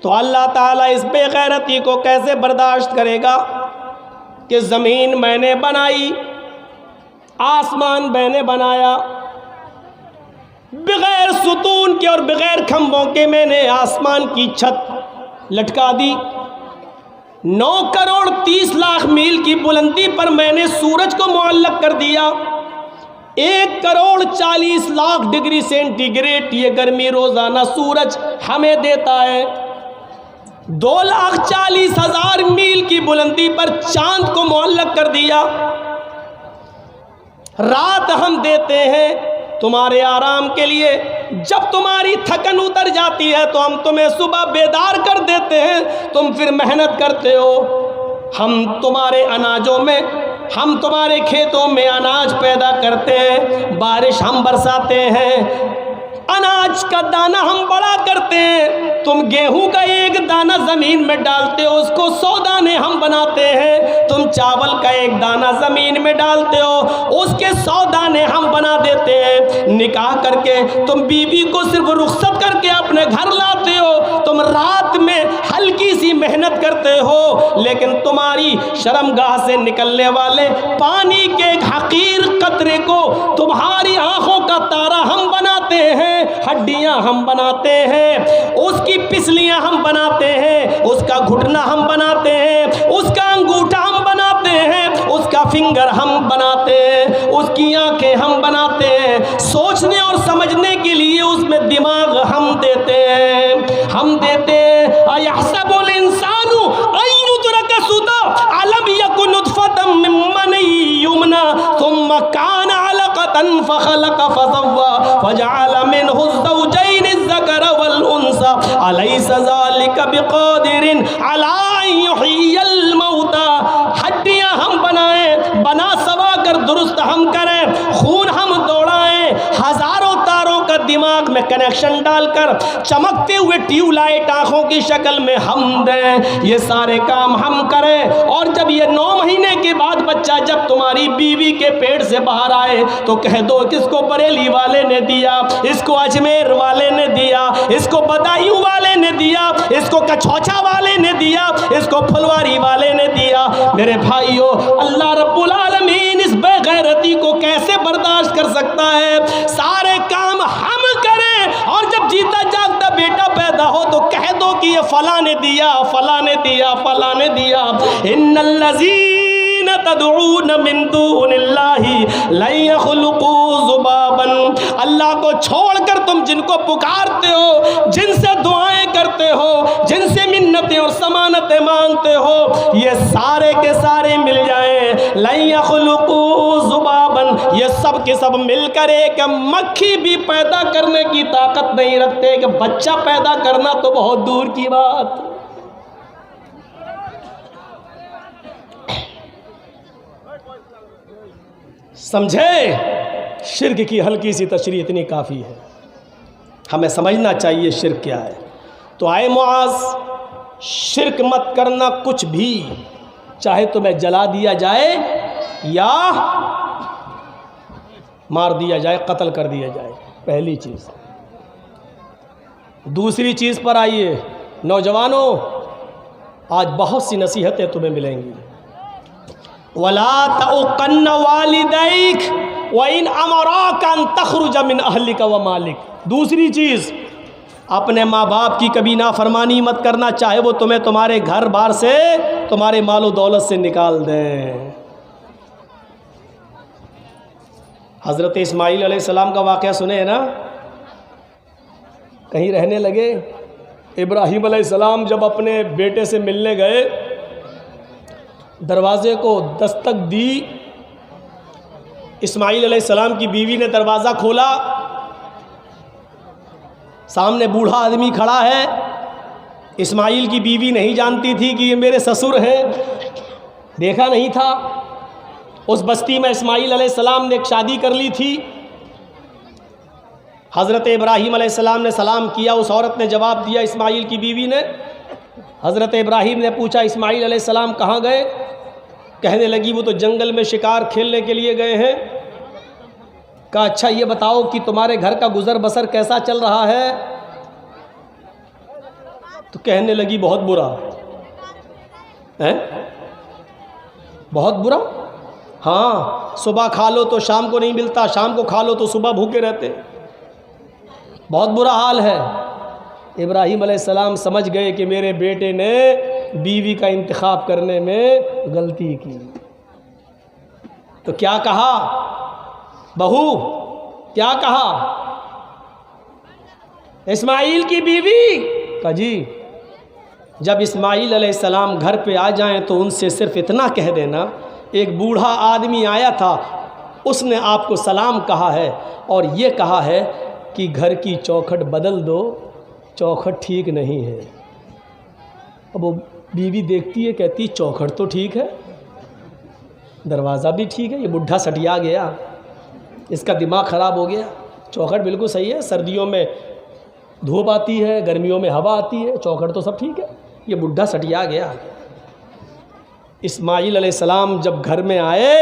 تو اللہ تعالیٰ اس بے غیرتی کو کیسے برداشت کرے گا کہ زمین میں نے بنائی، آسمان میں نے بنایا، بغیر ستون کے اور بغیر کھمبوں کے میں نے آسمان کی چھت لٹکا دی، 9 کروڑ 30 لاکھ میل کی بلندی پر میں نے سورج کو معلق کر دیا، 1 crore 40 lakh degree centigrade یہ گرمی روزانہ سورج ہمیں دیتا ہے، 2,40,000 میل کی بلندی پر چاند کو معلق کر دیا، رات ہم دیتے ہیں تمہارے آرام کے لیے، جب تمہاری تھکن اتر جاتی ہے تو ہم تمہیں صبح بیدار کر دیتے ہیں، تم پھر محنت کرتے ہو، ہم تمہارے اناجوں میں، ہم تمہارے کھیتوں میں اناج پیدا کرتے ہیں، بارش ہم برساتے ہیں، اناج کا دانہ ہم بڑا کرتے ہیں، تم گیہوں کا 1 دانہ زمین میں ڈالتے ہو، اس کو 100 دانے ہم بناتے ہیں، تم چاول کا 1 دانہ زمین میں ڈالتے ہو، اس کے 100 دانے ہم بنا دیتے ہیں، نکاح کر کے تم بیوی کو صرف رخصت کر کے اپنے گھر لاتے ہو، تم رات میں ہلکی سی محنت کرتے ہو، لیکن تمہاری شرمگاہ سے نکلنے والے پانی کے ایک حقیر قطرے کو تمہاری آنکھوں کا تارا ہم بناتے ہیں، ہڈیاں ہم بناتے ہیں، اس کی پسلیاں ہم بناتے ہیں، اس کا گھٹنا ہم بناتے ہیں، اس کا انگوٹھا ہم بناتے ہیں، اس کا فنگر ہم بناتے ہیں، اس کی آنکھیں ہم بناتے ہیں، سوچنے اور سمجھنے کے لیے اس میں دماغ ہم دیتے ہیں، ہم دیتے ہیں۔ اَيَحْسَبُ الْإِنسَانُ أَن يُتْرَكَ سُدًى أَلَمْ يَكُن نُطْفَةً مِّن مَّنِيٍّ يُمْنَىٰ ثُمَّ كَانَ عَلَقَةً فَخَلَقَ فَسَوَّىٰ فَجَعَلَ مِنْهُ الزَّوْجَيْنِ الذَّكَرَ وَالْأُنثَىٰ أَلَيْسَ ذَلِكَ بِقَادِرٍ عَلَىٰ أَن يُحْيِيَ الْمَوْتَىٰ، ہڈیاں ہم بنائیں، بنا سوا کر درست ہم کریں، خون ہم دوڑائیں، ہزاروں تاروں کا دماغ میں کنیکشن ڈال کر چمکتے ہوئے ٹیوب لائٹ آنکھوں کی شکل میں ہم دیں، یہ سارے کام ہم کریں، اور جب یہ 9 مہینے کے بعد بچہ جب تمہاری بیوی کے پیٹ سے باہر آئے تو کہہ دو کس کو بریلی والے نے دیا، اس کو اجمیر والے نے دیا، اس کو بدایوں والے نے دیا، اس کو کچھوچا والے نے دیا، اس کو پھلواری والے نے دیا۔ میرے بھائیو، اللہ رب العالمین اس بے غیرتی کو کیسے برداشت کر سکتا ہے؟ سارے کام ہم کریں، اور جب جیتا جاگتا بیٹا پیدا ہو تو کہہ دو کہ یہ فلاں نے دیا، فلاں نے دیا، فلاں نے دیا۔ ان الذین تدعون من دون اللہ لن یخلقوا ذبابا، اللہ کو چھوڑ کر تم جن کو پکارتے ہو، جن سے دعائیں کرتے ہو، جن سے منتیں اور ضمانتیں مانگتے ہو، یہ سارے کے سارے مل جائیں، لن یخلقوا ذبابا، یہ سب کے سب مل کر ایک مکھی بھی پیدا کرنے کی طاقت نہیں رکھتے، کہ بچہ پیدا کرنا تو بہت دور کی بات۔ سمجھے؟ شرک کی ہلکی سی تشریح اتنی کافی ہے، ہمیں سمجھنا چاہیے شرک کیا ہے۔ تو آئے معاذ، شرک مت کرنا کچھ بھی، چاہے تمہیں جلا دیا جائے یا مار دیا جائے، قتل کر دیا جائے، پہلی چیز۔ دوسری چیز پر آئیے، نوجوانوں، آج بہت سی نصیحتیں تمہیں ملیں گی۔ وَلَا تَعُقَّنَّ وَالِدَيْكَ وَإِنْ أَمَرَاكَ أَن تَخْرُجَ مِنْ أَهْلِكَ وَمَالِكَ، دوسری چیز، اپنے ماں باپ کی کبھی نافرمانی مت کرنا، چاہے وہ تمہیں تمہارے گھر بار سے، تمہارے مال و دولت سے نکال دیں۔ حضرت اسماعیل علیہ السلام کا واقعہ سنے ہیں نا؟ کہیں رہنے لگے، ابراہیم علیہ السلام جب اپنے بیٹے سے ملنے گئے، دروازے کو دستک دی، اسماعیل علیہ السلام کی بیوی نے دروازہ کھولا، سامنے بوڑھا آدمی کھڑا ہے، اسماعیل کی بیوی نہیں جانتی تھی کہ یہ میرے سسر ہیں، دیکھا نہیں تھا۔ اس بستی میں اسماعیل علیہ السلام نے ایک شادی کر لی تھی، حضرت ابراہیم علیہ السلام نے سلام کیا، اس عورت نے جواب دیا، اسماعیل کی بیوی نے۔ حضرت ابراہیم نے پوچھا اسماعیل علیہ السلام کہاں گئے؟ کہنے لگی وہ تو جنگل میں شکار کھیلنے کے لیے گئے ہیں۔ کہا اچھا یہ بتاؤ کہ تمہارے گھر کا گزر بسر کیسا چل رہا ہے؟ تو کہنے لگی بہت برا ہے، بہت برا؟ ہاں، صبح کھا لو تو شام کو نہیں ملتا، شام کو کھا لو تو صبح بھوکے رہتے، بہت برا حال ہے۔ ابراہیم علیہ السلام سمجھ گئے کہ میرے بیٹے نے بیوی کا انتخاب کرنے میں غلطی کی، تو کیا کہا؟ بہو کیا کہا؟ اسماعیل کی بیوی کہا جی، جب اسماعیل علیہ السلام گھر پہ آ جائیں تو ان سے صرف اتنا کہہ دینا، ایک بوڑھا آدمی آیا تھا، اس نے آپ کو سلام کہا ہے اور یہ کہا ہے کہ گھر کی چوکھٹ بدل دو، چوکھٹ ٹھیک نہیں ہے۔ اب وہ بیوی دیکھتی ہے، کہتی چوکھٹ تو ٹھیک ہے، دروازہ بھی ٹھیک ہے، یہ بڈھا سٹیا گیا، اس کا دماغ خراب ہو گیا، چوکھٹ بالکل صحیح ہے، سردیوں میں دھوپ آتی ہے، گرمیوں میں ہوا آتی ہے، چوکھٹ تو سب ٹھیک ہے، یہ بڈھا سٹیا گیا۔ اسماعیل علیہ السلام جب گھر میں آئے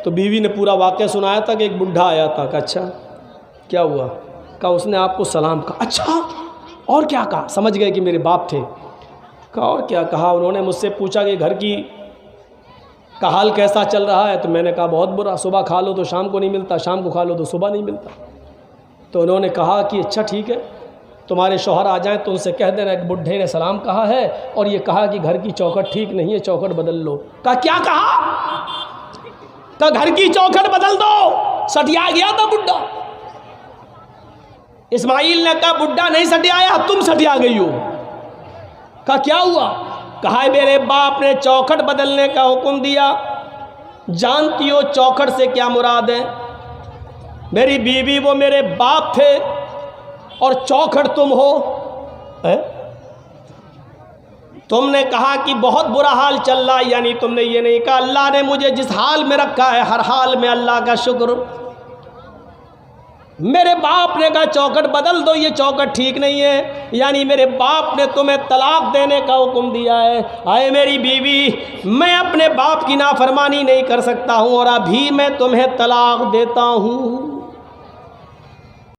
تو بیوی نے پورا واقعہ سنایا تھا کہ ایک بڈھا آیا تھا۔ کہا اچھا کیا ہوا؟ کہا اس نے آپ کو سلام کہا۔ اچھا اور کیا کہا؟ سمجھ گئے کہ میرے باپ تھے۔ کہا اور کیا کہا؟ انہوں نے مجھ سے پوچھا کہ گھر کی کا حال کیسا چل رہا ہے، تو میں نے کہا بہت برا، صبح کھا لو تو شام کو نہیں ملتا، شام کو کھا لو تو صبح نہیں ملتا۔ تو انہوں نے کہا کہ اچھا ٹھیک ہے، تمہارے شوہر آ جائیں تو ان سے کہہ دینا ایک بڈھے نے سلام کہا ہے اور یہ کہا کہ گھر کی چوکھٹ ٹھیک نہیں ہے، چوکھٹ بدل لو۔ کہا کیا کہا؟ کہا گھر کی چوکھٹ بدل دو، سٹیا گیا تھا بڈھا۔ اسماعیل نے کہا بڈھا نہیں سٹیایا، تم سٹیا گئی ہو۔ کہا کیا ہوا؟ کہا میرے باپ نے چوکھٹ بدلنے کا حکم دیا، جانتی ہو چوکھٹ سے کیا مراد ہے؟ میری بیوی وہ میرے باپ تھے اور چوکھٹ تم ہو۔ تم نے کہا کہ بہت برا حال چل رہا، یعنی تم نے یہ نہیں کہا اللہ نے مجھے جس حال میں رکھا ہے ہر حال میں اللہ کا شکر۔ میرے باپ نے کہا چوکھٹ بدل دو، یہ چوکھٹ ٹھیک نہیں ہے، یعنی میرے باپ نے تمہیں طلاق دینے کا حکم دیا ہے۔ اے میری بیوی، میں اپنے باپ کی نافرمانی نہیں کر سکتا ہوں اور ابھی میں تمہیں طلاق دیتا ہوں۔